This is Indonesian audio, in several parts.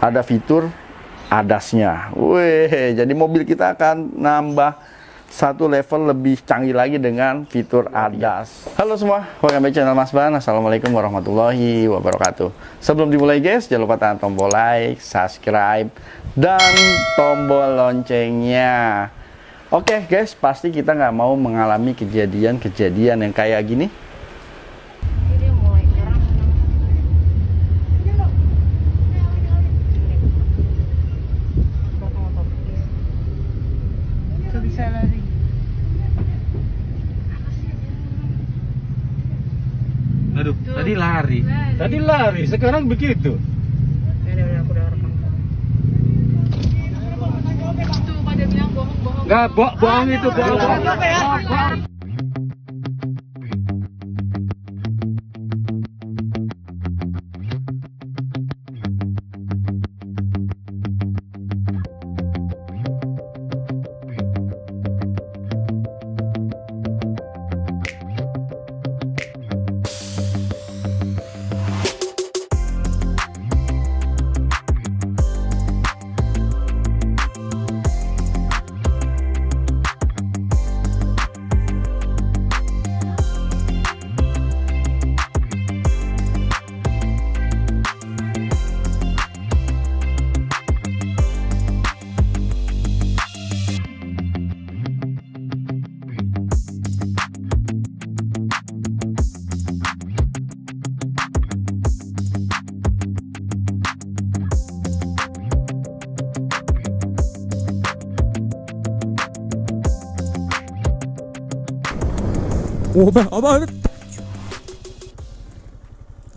ada fitur ADAS-nya. Wih, jadi mobil kita akan nambah satu level lebih canggih lagi dengan fitur ADAS. Halo semua, welcome back channel Mas Ban. Assalamualaikum warahmatullahi wabarakatuh. Sebelum dimulai guys, jangan lupa tekan tombol like, subscribe, dan tombol loncengnya. Oke guys, pasti kita nggak mau mengalami kejadian-kejadian yang kayak gini. Bisa lari. Aduh, tadi lari, sekarang begitu. Aku udah rekam. Tuh pada bilang bohong-bohong. Nggak, bohong itu, bohong.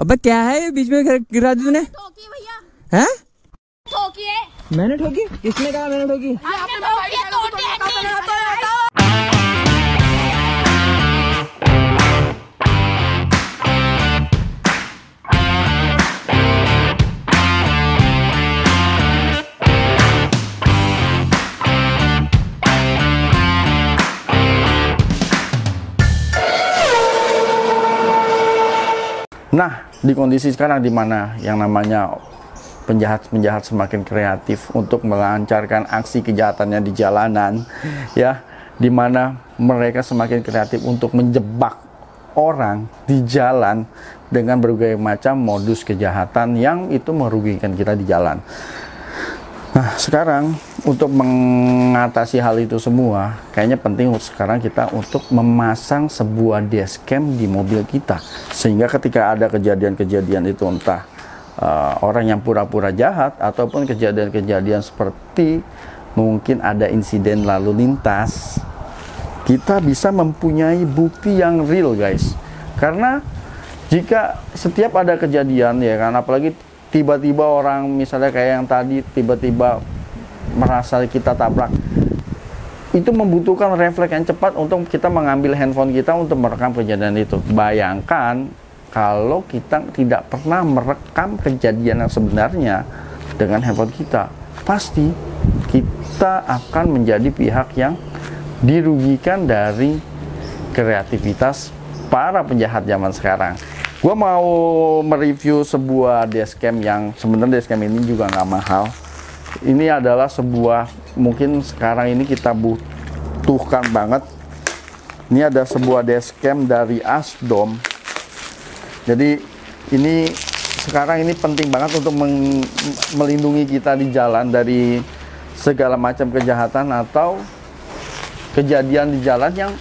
अबे क्या है ये बीच में गिरा दी तूने? ठोकी भैया। हैं? ठोकी है। मैंने ठोकी? किसने कहा मैंने ठोकी? आपने ठोकी है, तोड़ते हैं नहीं। Nah, di kondisi sekarang di mana yang namanya penjahat-penjahat semakin kreatif untuk melancarkan aksi kejahatannya di jalanan, ya, di mana mereka semakin kreatif untuk menjebak orang di jalan dengan berbagai macam modus kejahatan yang itu merugikan kita di jalan. Nah, sekarang untuk mengatasi hal itu semua, kayaknya penting sekarang kita untuk memasang sebuah dashcam di mobil kita. Sehingga ketika ada kejadian-kejadian itu, entah orang yang pura-pura jahat, ataupun kejadian-kejadian seperti mungkin ada insiden lalu lintas, kita bisa mempunyai bukti yang real guys. Karena jika setiap ada kejadian, ya kan, apalagi tiba-tiba orang misalnya kayak yang tadi tiba-tiba merasa kita tabrak, itu membutuhkan refleks yang cepat untuk kita mengambil handphone kita untuk merekam kejadian itu. Bayangkan kalau kita tidak pernah merekam kejadian yang sebenarnya dengan handphone kita, pasti kita akan menjadi pihak yang dirugikan dari kreativitas para penjahat zaman sekarang. Gua mau mereview sebuah dashcam yang sebenarnya dashcam ini juga nggak mahal. Ini adalah sebuah, mungkin sekarang ini kita butuhkan banget. Ini ada sebuah dashcam dari Asdom. Jadi ini sekarang ini penting banget untuk melindungi kita di jalan dari segala macam kejahatan atau kejadian di jalan yang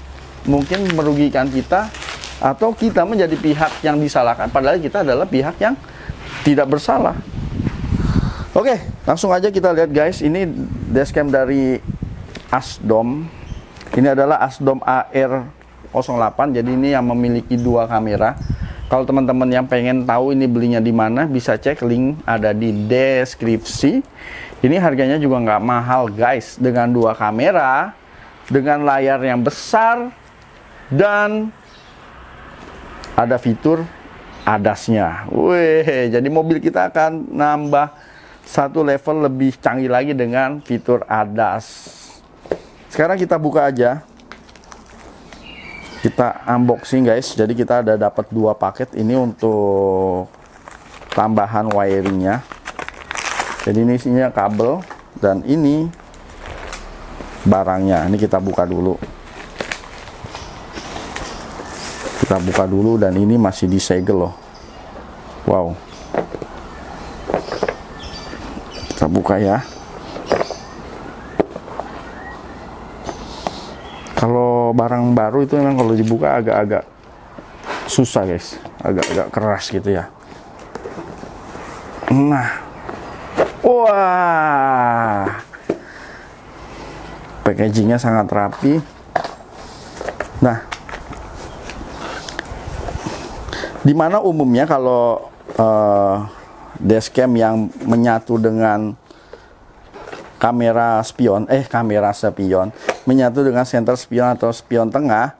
mungkin merugikan kita, atau kita menjadi pihak yang disalahkan padahal kita adalah pihak yang tidak bersalah. Oke, langsung aja kita lihat guys. Ini dashcam dari Asdom. Ini adalah Asdom AR08. Jadi ini yang memiliki dua kamera. Kalau teman-teman yang pengen tahu ini belinya di mana, bisa cek link ada di deskripsi. Ini harganya juga nggak mahal guys, dengan dua kamera, dengan layar yang besar, dan ada fitur ADAS-nya. Wih, jadi mobil kita akan nambah satu level lebih canggih lagi dengan fitur ADAS. Sekarang kita buka aja. Kita unboxing guys. Jadi kita ada dapat dua paket ini untuk tambahan wiringnya. Jadi ini isinya kabel dan ini barangnya. Ini kita buka dulu. Kita buka dulu dan ini masih disegel loh. Wow. Kita buka ya. Kalau barang baru itu memang kalau dibuka agak-agak susah guys, agak-agak keras gitu ya. Nah, wah, packagingnya sangat rapi. Nah, dimana umumnya kalau dashcam yang menyatu dengan kamera spion, menyatu dengan center spion atau spion tengah,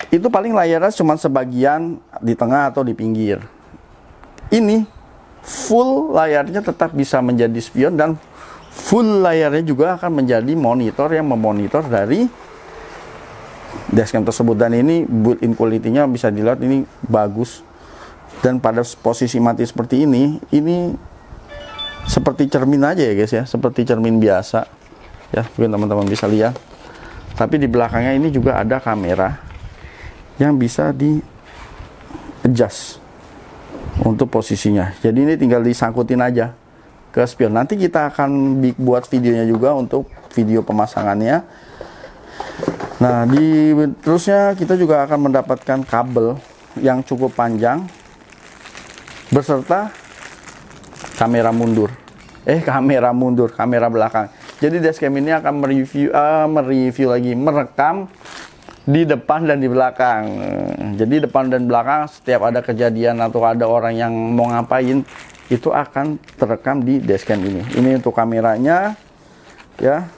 itu paling layarnya cuma sebagian di tengah atau di pinggir. Ini full layarnya tetap bisa menjadi spion dan full layarnya juga akan menjadi monitor yang memonitor dari dashcam tersebut. Dan ini built-in quality-nya bisa dilihat ini bagus. Dan pada posisi mati seperti ini seperti cermin aja ya guys ya, seperti cermin biasa ya, mungkin teman-teman bisa lihat. Tapi di belakangnya ini juga ada kamera yang bisa di adjust untuk posisinya. Jadi ini tinggal disangkutin aja ke spion. Nanti kita akan buat videonya juga untuk video pemasangannya. Nah, terusnya kita juga akan mendapatkan kabel yang cukup panjang beserta kamera belakang. Jadi dashcam ini akan merekam di depan dan di belakang. Jadi depan dan belakang setiap ada kejadian atau ada orang yang mau ngapain itu akan terekam di dashcam ini. Ini untuk kameranya ya.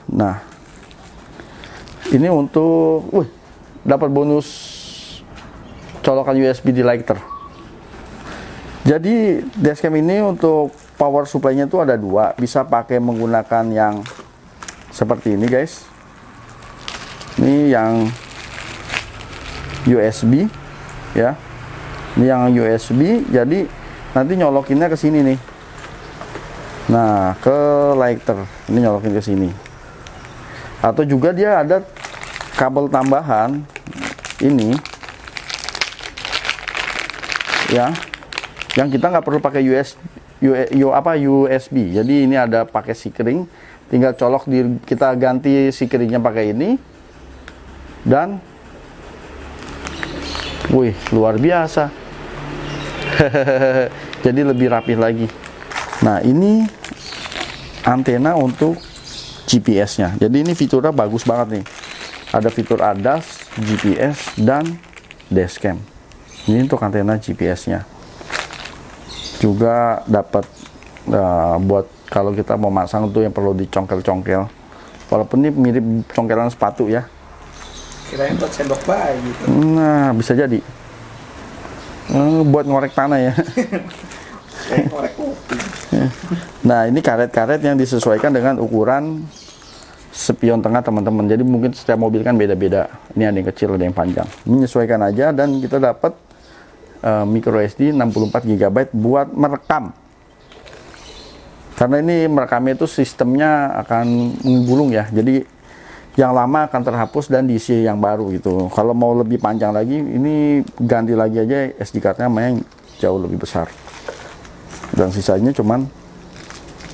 Nah, ini untuk dapat bonus colokan USB di lighter. Jadi dashcam ini untuk power supply-nya itu ada dua, bisa pakai menggunakan yang seperti ini guys. Ini yang USB ya. Ini yang USB, jadi nanti nyolokinnya ke sini nih. Nah, ke lighter. Ini nyolokin ke sini. Atau juga dia ada kabel tambahan ini ya, yang kita nggak perlu pakai USB. Jadi ini ada pakai sikring, tinggal colok kita ganti sikringnya pakai ini dan wih, luar biasa. Jadi lebih rapih lagi. Nah, ini antena untuk GPS-nya. Jadi ini fiturnya bagus banget nih. Ada fitur ADAS, GPS dan dashcam. Ini untuk antena GPS-nya. Juga dapat buat kalau kita mau masang tuh yang perlu dicongkel-congkel. Walaupun ini mirip congkelan sepatu ya. Kirain buat sendok bayi gitu. Nah, bisa jadi. Buat ngorek tanah ya. Ngorek kopi. Nah, ini karet-karet yang disesuaikan dengan ukuran spion tengah teman-teman. Jadi mungkin setiap mobil kan beda-beda. Ini ada yang kecil, ada yang panjang. Menyesuaikan aja dan kita dapat micro SD 64 GB buat merekam. Karena ini merekamnya itu sistemnya akan menggulung ya. Jadi yang lama akan terhapus dan diisi yang baru gitu. Kalau mau lebih panjang lagi, ini ganti lagi aja SD card-nya main jauh lebih besar. Dan sisanya cuman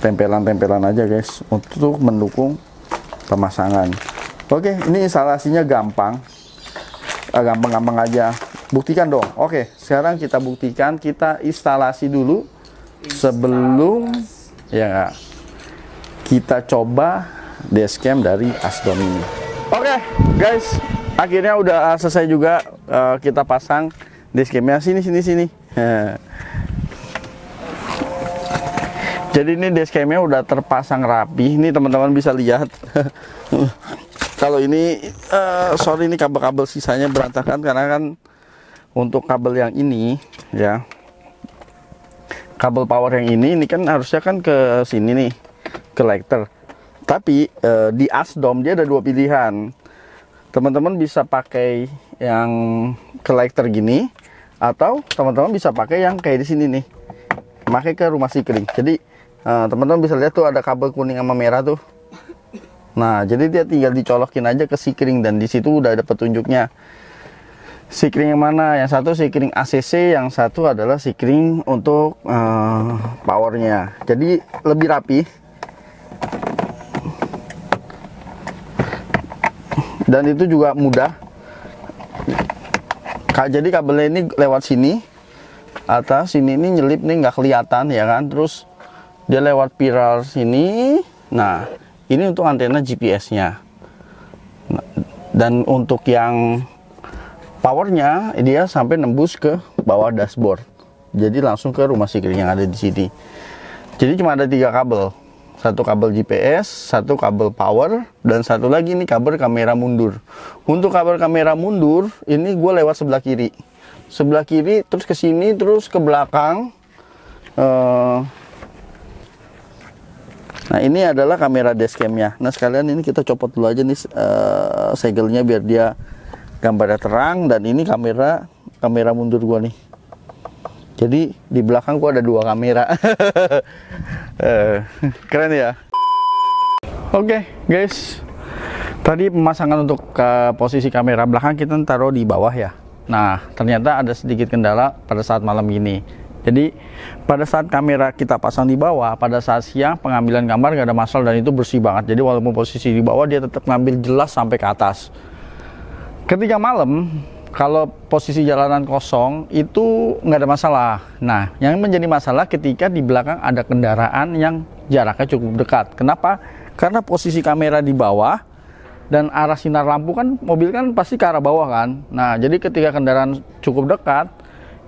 tempelan-tempelan aja guys untuk mendukung pemasangan. Oke, ini instalasinya gampang. Gampang-gampang aja. Buktikan dong. Oke, sekarang kita buktikan, kita instalasi dulu sebelum ya kita coba dashcam dari Asdom ini. Oke, guys, akhirnya udah selesai juga kita pasang dashcamnya. Sini. Jadi ini dashcamnya udah terpasang rapi. Ini teman-teman bisa lihat. Kalau ini, sorry ini kabel-kabel sisanya berantakan karena kan untuk kabel yang ini ya, kabel power yang ini kan harusnya kan ke sini nih, ke lighter. Tapi di Asdom dia ada dua pilihan. Teman-teman bisa pakai yang ke lighter gini, atau teman-teman bisa pakai yang kayak di sini nih, pakai ke rumah Sikring. Jadi teman-teman bisa lihat tuh ada kabel kuning sama merah tuh. Nah, jadi dia tinggal dicolokin aja ke Sikring dan di situ udah ada petunjuknya. Sikring yang mana? Yang satu Sikring ACC, yang satu adalah Sikring untuk powernya. Jadi lebih rapi. Dan itu juga mudah. Jadi kabelnya ini lewat sini, atas sini ini nyelip nih nggak kelihatan ya kan. Terus dia lewat spiral sini. Nah, ini untuk antena GPS-nya. Nah, dan untuk yang powernya dia sampai nembus ke bawah dashboard. Jadi langsung ke rumah Sikring yang ada di sini. Jadi cuma ada 3 kabel. Satu kabel GPS, satu kabel power, dan satu lagi ini kabel kamera mundur. Untuk kabel kamera mundur, ini gue lewat sebelah kiri. Sebelah kiri, terus ke sini, terus ke belakang. Nah, ini adalah kamera dashcam-nya. Nah, sekalian ini kita copot dulu aja nih segelnya biar dia gambarnya terang. Dan ini kamera mundur gua nih. Jadi di belakang gua ada 2 kamera. Keren ya. Oke, guys. Tadi pemasangan untuk posisi kamera belakang kita taruh di bawah ya. Nah, ternyata ada sedikit kendala pada saat malam gini. Jadi pada saat kamera kita pasang di bawah, pada saat siang pengambilan gambar gak ada masalah dan itu bersih banget. Jadi walaupun posisi di bawah dia tetap ngambil jelas sampai ke atas. Ketika malam, kalau posisi jalanan kosong itu nggak ada masalah. Nah, yang menjadi masalah ketika di belakang ada kendaraan yang jaraknya cukup dekat. Kenapa? Karena posisi kamera di bawah dan arah sinar lampu kan, mobil kan pasti ke arah bawah kan. Nah, jadi ketika kendaraan cukup dekat,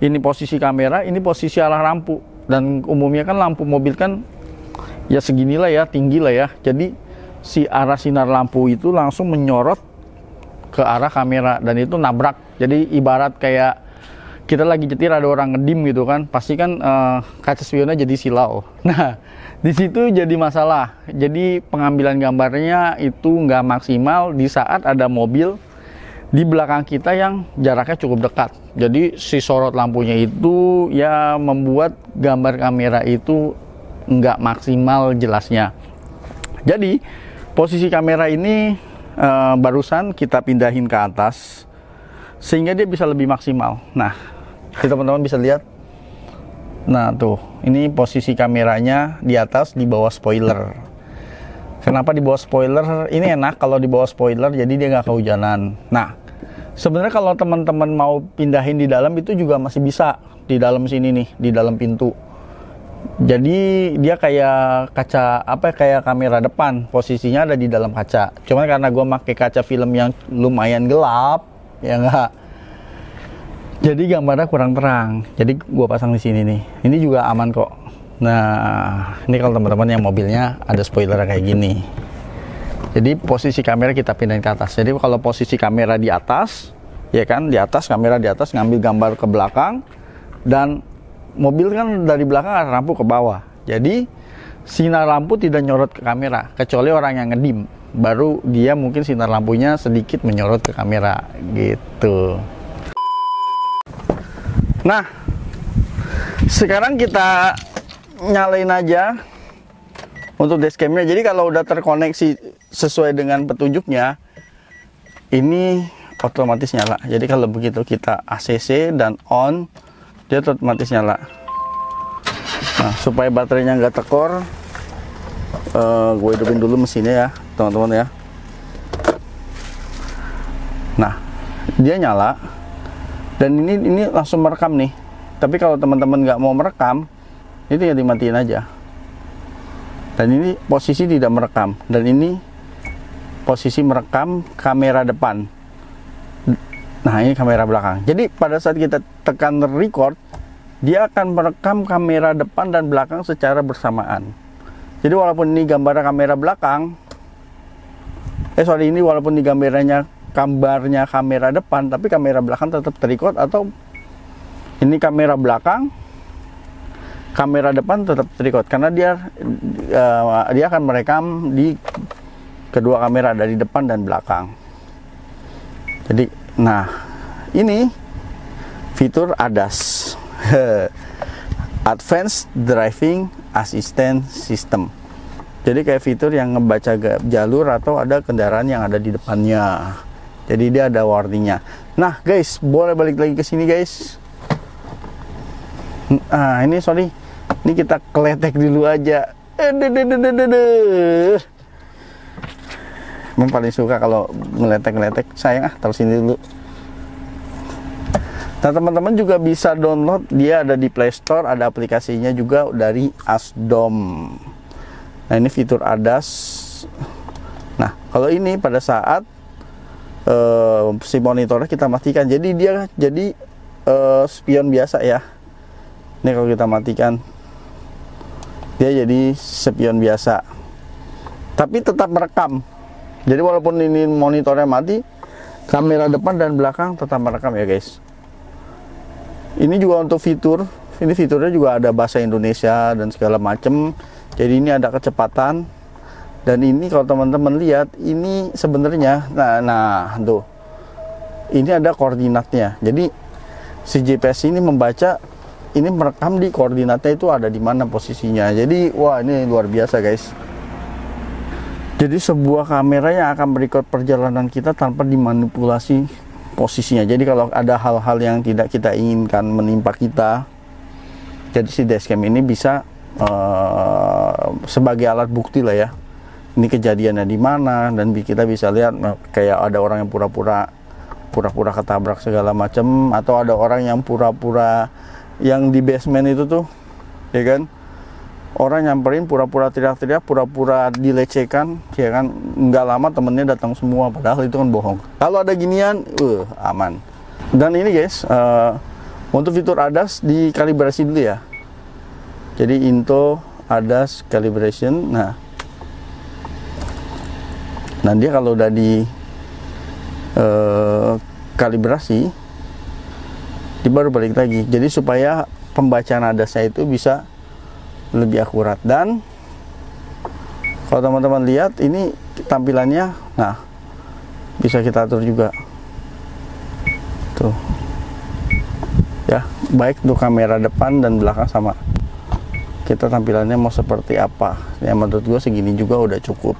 ini posisi kamera, ini posisi arah lampu. Dan umumnya kan lampu mobil kan ya seginilah ya, tinggi lah ya. Jadi si arah sinar lampu itu langsung menyorot ke arah kamera dan itu nabrak. Jadi ibarat kayak kita lagi nyetir ada orang ngedim gitu kan, pasti kan kaca spionnya jadi silau. Nah, di situ jadi masalah. Jadi pengambilan gambarnya itu nggak maksimal di saat ada mobil di belakang kita yang jaraknya cukup dekat. Jadi si sorot lampunya itu ya membuat gambar kamera itu nggak maksimal jelasnya. Jadi posisi kamera ini barusan kita pindahin ke atas sehingga dia bisa lebih maksimal. Nah, teman-teman bisa lihat. Nah tuh, ini posisi kameranya di atas di bawah spoiler. Kenapa di bawah spoiler? Ini enak kalau di bawah spoiler, jadi dia nggak kehujanan. Nah, sebenarnya kalau teman-teman mau pindahin di dalam itu juga masih bisa. Di dalam sini nih, di dalam pintu. Jadi dia kayak kaca, kayak kamera depan. Posisinya ada di dalam kaca. Cuma karena gue pakai kaca film yang lumayan gelap, ya enggak. Jadi gambarnya kurang terang. Jadi gue pasang di sini nih. Ini juga aman kok. Nah, ini kalau teman-teman yang mobilnya ada spoiler kayak gini. Jadi posisi kamera kita pindahin ke atas. Jadi kalau posisi kamera di atas, ya kan, di atas, kamera di atas, ngambil gambar ke belakang, dan mobil kan dari belakang ada lampu ke bawah. Jadi sinar lampu tidak nyorot ke kamera, kecuali orang yang ngedim. Baru dia mungkin sinar lampunya sedikit menyorot ke kamera, gitu. Nah, sekarang kita nyalain aja untuk dashcamnya. Jadi kalau udah terkoneksi sesuai dengan petunjuknya, ini otomatis nyala. Jadi kalau begitu kita ACC dan on, dia otomatis nyala. Nah, supaya baterainya nggak tekor, gue hidupin dulu mesinnya ya, teman-teman ya. Nah, dia nyala. Dan ini langsung merekam nih. Tapi kalau teman-teman nggak mau merekam, itu ya dimatiin aja. Dan ini posisi tidak merekam. Dan ini posisi merekam kamera depan. Nah, ini kamera belakang. Jadi pada saat kita tekan record, dia akan merekam kamera depan dan belakang secara bersamaan. Jadi walaupun ini gambar kamera belakang, ini walaupun ini gambarnya kamera depan, tapi kamera belakang tetap terrecord, atau ini kamera belakang, kamera depan tetap terrecord karena dia akan merekam di kedua kamera dari depan dan belakang. Jadi, nah ini fitur ADAS. Advanced Driving Assistance System. Jadi kayak fitur yang ngebaca jalur atau ada kendaraan yang ada di depannya. Jadi dia ada warningnya. Nah guys, boleh balik lagi ke sini guys. Nah ini sorry, ini kita keletek dulu aja. Memang paling suka kalau ngeletek-ngeletek. Sayang taruh sini dulu. Nah teman-teman juga bisa download, dia ada di Play Store, ada aplikasinya juga dari ASDOM. Nah ini fitur ADAS. Nah kalau ini pada saat si monitornya kita matikan, jadi dia jadi spion biasa ya. Ini kalau kita matikan, dia jadi spion biasa, tapi tetap merekam. Jadi walaupun ini monitornya mati, kamera depan dan belakang tetap merekam ya guys. Ini juga untuk fitur, ini fiturnya juga ada bahasa Indonesia dan segala macem. Jadi ini ada kecepatan. Dan ini kalau teman-teman lihat, ini sebenarnya, nah tuh, ini ada koordinatnya. Jadi si GPS ini membaca, ini merekam di koordinatnya itu ada di mana posisinya. Jadi wah ini luar biasa guys. Jadi sebuah kamera yang akan merekod perjalanan kita tanpa dimanipulasi posisinya. Jadi kalau ada hal-hal yang tidak kita inginkan menimpa kita, jadi si dashcam ini bisa sebagai alat bukti lah ya. Ini kejadiannya di mana, dan kita bisa lihat kayak ada orang yang pura-pura ketabrak segala macam, atau ada orang yang pura-pura yang di basement itu tuh, ya kan? Orang nyamperin pura-pura teriak-teriak, pura-pura dilecehkan, ya kan? Nggak lama temennya datang semua, padahal itu kan bohong. Kalau ada ginian, aman. Dan ini guys, untuk fitur ADAS dikalibrasi dulu ya. Jadi into ADAS calibration. Nah dia kalau udah di kalibrasi, dia baru balik lagi. Jadi supaya pembacaan ADAS-nya itu bisa lebih akurat. Dan kalau teman-teman lihat ini tampilannya, nah bisa kita atur juga tuh ya, baik untuk kamera depan dan belakang sama. Kita tampilannya mau seperti apa ya, menurut gue segini juga udah cukup.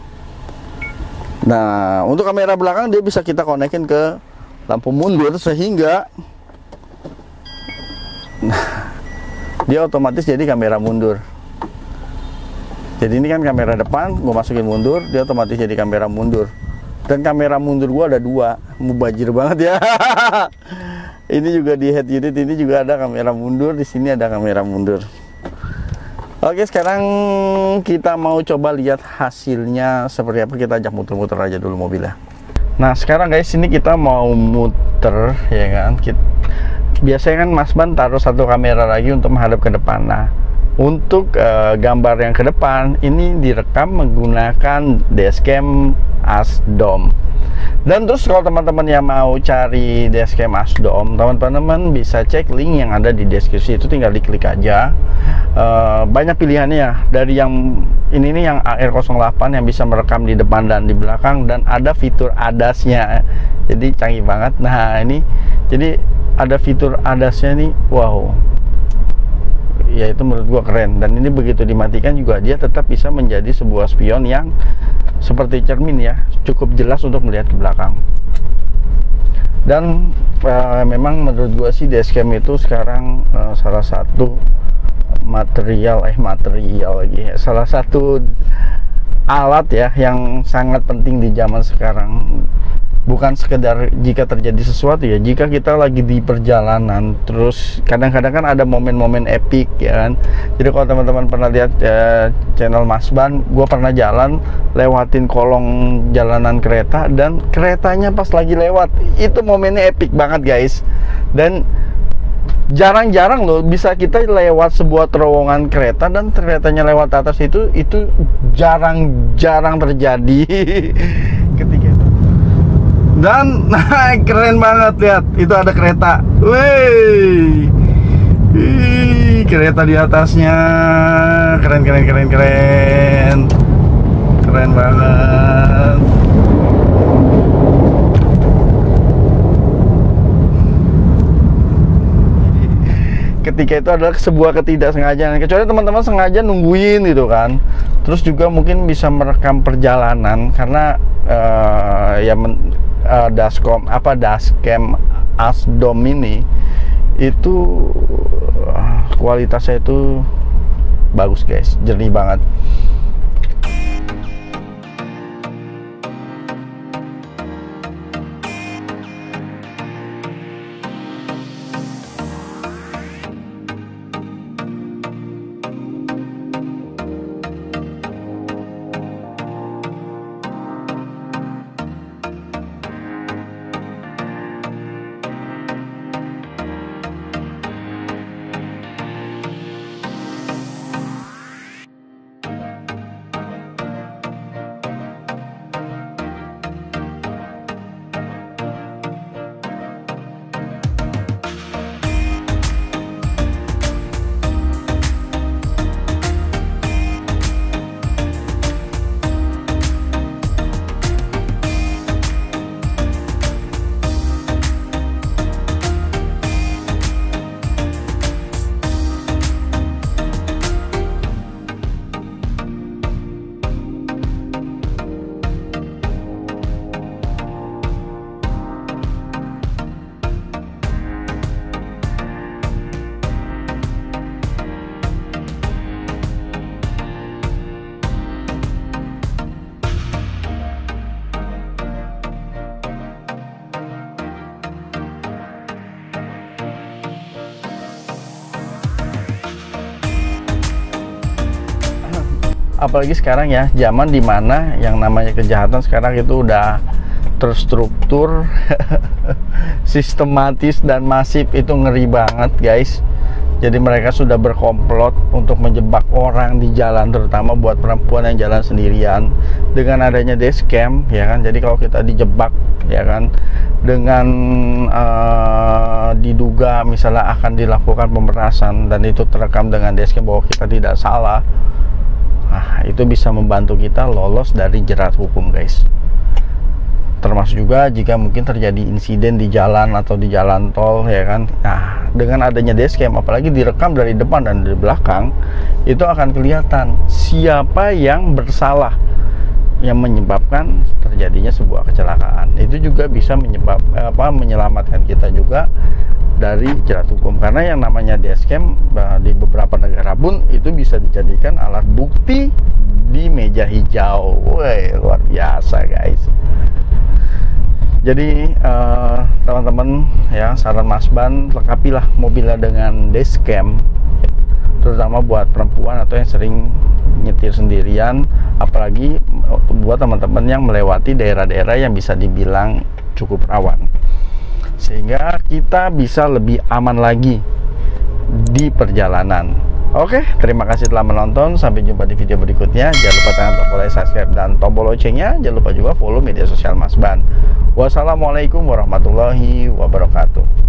Nah untuk kamera belakang dia bisa kita konekin ke lampu mundur, sehingga dia otomatis jadi kamera mundur. Jadi ini kan kamera depan, gue masukin mundur, dia otomatis jadi kamera mundur. Dan kamera mundur gue ada 2, mubajir banget ya. Ini juga di head unit ini juga ada kamera mundur, di sini ada kamera mundur. Oke, sekarang kita mau coba lihat hasilnya seperti apa. Kita ajak muter-muter aja dulu mobilnya. Nah sekarang guys, ini kita mau muter ya kan. Biasanya kan Mas Ban taruh satu kamera lagi untuk menghadap ke depan. Nah untuk gambar yang ke depan ini direkam menggunakan dashcam ASDOM. Dan terus kalau teman-teman yang mau cari dashcam ASDOM, teman-teman bisa cek link yang ada di deskripsi, itu tinggal diklik aja. Banyak pilihannya, dari yang ini nih yang AR08 yang bisa merekam di depan dan di belakang, dan ada fitur ADAS-nya, jadi canggih banget. Nah ini jadi ada fitur ADAS-nya nih, wow ya, itu menurut gua keren. Dan ini begitu dimatikan juga dia tetap bisa menjadi sebuah spion yang seperti cermin ya, cukup jelas untuk melihat ke belakang. Dan memang menurut gua sih dashcam itu sekarang salah satu material lagi ya, salah satu alat ya yang sangat penting di zaman sekarang. Bukan sekedar jika terjadi sesuatu ya, jika kita lagi di perjalanan, terus kadang-kadang kan ada momen-momen epic ya kan. Jadi kalau teman-teman pernah lihat channel Mas Ban, gue pernah jalan lewatin kolong jalanan kereta, dan keretanya pas lagi lewat, itu momennya epic banget guys. Dan jarang-jarang loh bisa kita lewat sebuah terowongan kereta dan keretanya lewat atas, itu jarang-jarang terjadi. Ketika dan keren banget, lihat itu ada kereta, wih, kereta di atasnya, keren banget. ketika itu adalah sebuah ketidaksengajaan, kecuali teman-teman sengaja nungguin gitu kan. Terus juga mungkin bisa merekam perjalanan karena dashcam Asdom ini itu kualitasnya itu bagus guys, jernih banget. Apalagi sekarang ya, zaman dimana yang namanya kejahatan sekarang itu udah terstruktur, sistematis dan masif, itu ngeri banget guys. Jadi mereka sudah berkomplot untuk menjebak orang di jalan, terutama buat perempuan yang jalan sendirian. Dengan adanya dashcam, ya kan, jadi kalau kita dijebak, ya kan, dengan diduga misalnya akan dilakukan pemerasan dan itu terekam dengan dashcam bahwa kita tidak salah, nah itu bisa membantu kita lolos dari jerat hukum guys. Termasuk juga jika mungkin terjadi insiden di jalan atau di jalan tol, ya kan. Nah, dengan adanya dashcam, apalagi direkam dari depan dan dari belakang, itu akan kelihatan siapa yang bersalah yang menyebabkan terjadinya sebuah kecelakaan. Itu juga bisa menyelamatkan kita juga dari jerat hukum, karena yang namanya dashcam di beberapa negara pun itu bisa dijadikan alat bukti di meja hijau. Woi, luar biasa guys. Jadi teman-teman ya, saran Mas Ban, lengkapilah mobilnya dengan dashcam, terutama buat perempuan atau yang sering nyetir sendirian, apalagi buat teman-teman yang melewati daerah-daerah yang bisa dibilang cukup rawan, sehingga kita bisa lebih aman lagi di perjalanan. Oke, terima kasih telah menonton. Sampai jumpa di video berikutnya. Jangan lupa tekan tombol like, subscribe, dan tombol loncengnya. Jangan lupa juga follow media sosial Mas Ban. Wassalamualaikum warahmatullahi wabarakatuh.